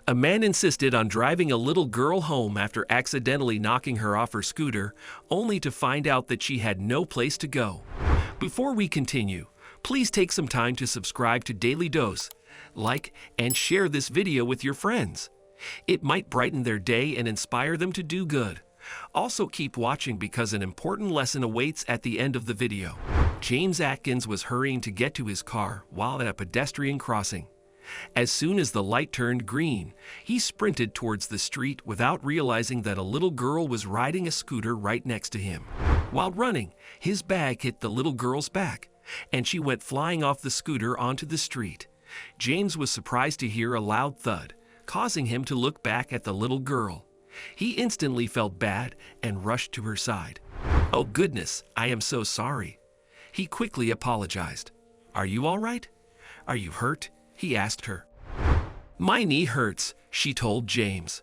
A man insisted on driving a little girl home after accidentally knocking her off her scooter, only to find out that she had no place to go. Before we continue, please take some time to subscribe to Dailydose, like and share this video with your friends. It might brighten their day and inspire them to do good. Also keep watching because an important lesson awaits at the end of the video. James Atkins was hurrying to get to his car while at a pedestrian crossing. As soon as the light turned green, he sprinted towards the street without realizing that a little girl was riding a scooter right next to him. While running, his bag hit the little girl's back, and she went flying off the scooter onto the street. James was surprised to hear a loud thud, causing him to look back at the little girl. He instantly felt bad and rushed to her side. "Oh goodness, I am so sorry." He quickly apologized. "Are you all right? Are you hurt?" he asked her. "My knee hurts," she told James.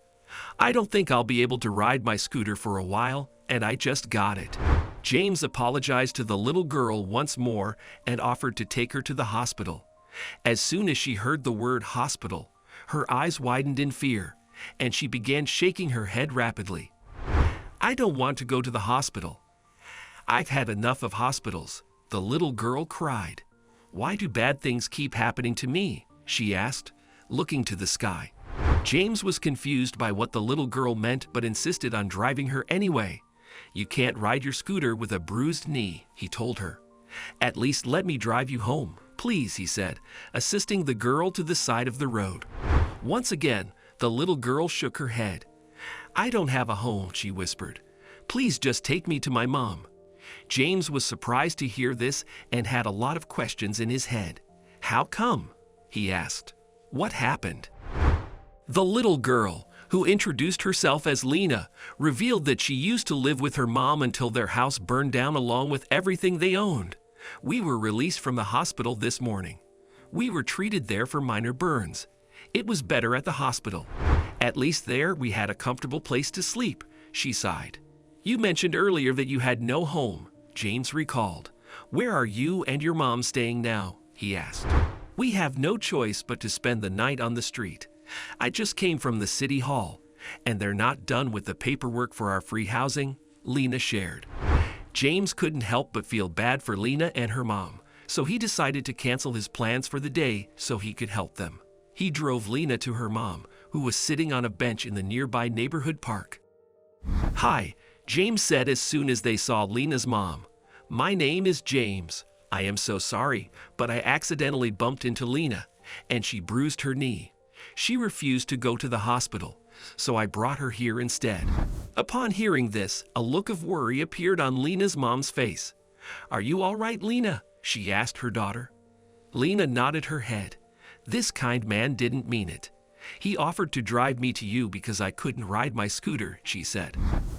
"I don't think I'll be able to ride my scooter for a while, and I just got it." James apologized to the little girl once more and offered to take her to the hospital. As soon as she heard the word hospital, her eyes widened in fear, and she began shaking her head rapidly. "I don't want to go to the hospital. I've had enough of hospitals," the little girl cried. "Why do bad things keep happening to me?" she asked, looking to the sky. James was confused by what the little girl meant but insisted on driving her anyway. "You can't ride your scooter with a bruised knee," he told her. "At least let me drive you home, please," he said, assisting the girl to the side of the road. Once again, the little girl shook her head. "I don't have a home," she whispered. "Please just take me to my mom." James was surprised to hear this and had a lot of questions in his head. "How come?" he asked. "What happened?" The little girl, who introduced herself as Lena, revealed that she used to live with her mom until their house burned down along with everything they owned. "We were released from the hospital this morning. We were treated there for minor burns. It was better at the hospital. At least there we had a comfortable place to sleep," she sighed. "You mentioned earlier that you had no home," James recalled. "Where are you and your mom staying now?" he asked. "We have no choice but to spend the night on the street. I just came from the city hall, and they're not done with the paperwork for our free housing," Lena shared. James couldn't help but feel bad for Lena and her mom, so he decided to cancel his plans for the day so he could help them. He drove Lena to her mom, who was sitting on a bench in the nearby neighborhood park. "Hi," James said as soon as they saw Lena's mom. "My name is James. I am so sorry, but I accidentally bumped into Lena, and she bruised her knee. She refused to go to the hospital, so I brought her here instead." Upon hearing this, a look of worry appeared on Lena's mom's face. "Are you all right, Lena?" she asked her daughter. Lena nodded her head. "This kind man didn't mean it. He offered to drive me to you because I couldn't ride my scooter," she said.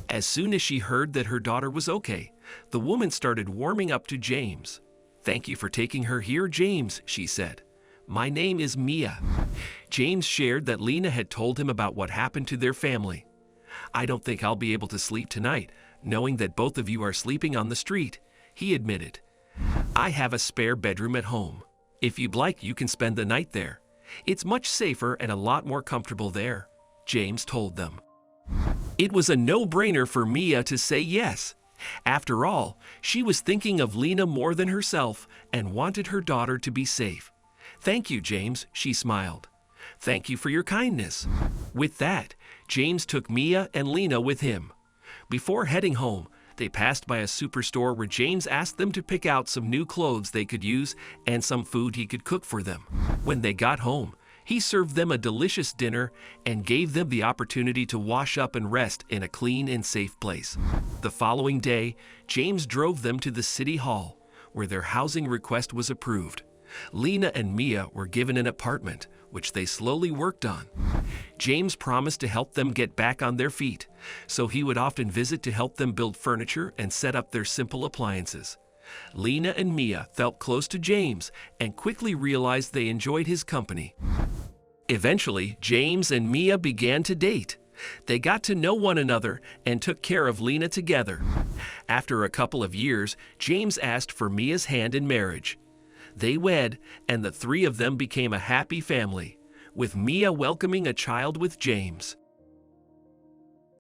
As soon as she heard that her daughter was okay, the woman started warming up to James. "Thank you for taking her here, James," she said. "My name is Mia." James shared that Lena had told him about what happened to their family. "I don't think I'll be able to sleep tonight, knowing that both of you are sleeping on the street," he admitted. "I have a spare bedroom at home. If you'd like, you can spend the night there. It's much safer and a lot more comfortable there," James told them. It was a no-brainer for Mia to say yes. After all, she was thinking of Lena more than herself and wanted her daughter to be safe. "Thank you, James," she smiled. "Thank you for your kindness." With that, James took Mia and Lena with him. Before heading home, they passed by a superstore where James asked them to pick out some new clothes they could use and some food he could cook for them. When they got home, he served them a delicious dinner and gave them the opportunity to wash up and rest in a clean and safe place. The following day, James drove them to the city hall, where their housing request was approved. Lena and Mia were given an apartment, which they slowly worked on. James promised to help them get back on their feet, so he would often visit to help them build furniture and set up their simple appliances. Lena and Mia felt close to James and quickly realized they enjoyed his company. Eventually, James and Mia began to date. They got to know one another and took care of Lena together. After a couple of years, James asked for Mia's hand in marriage. They wed, and the three of them became a happy family. with Mia welcoming a child with James.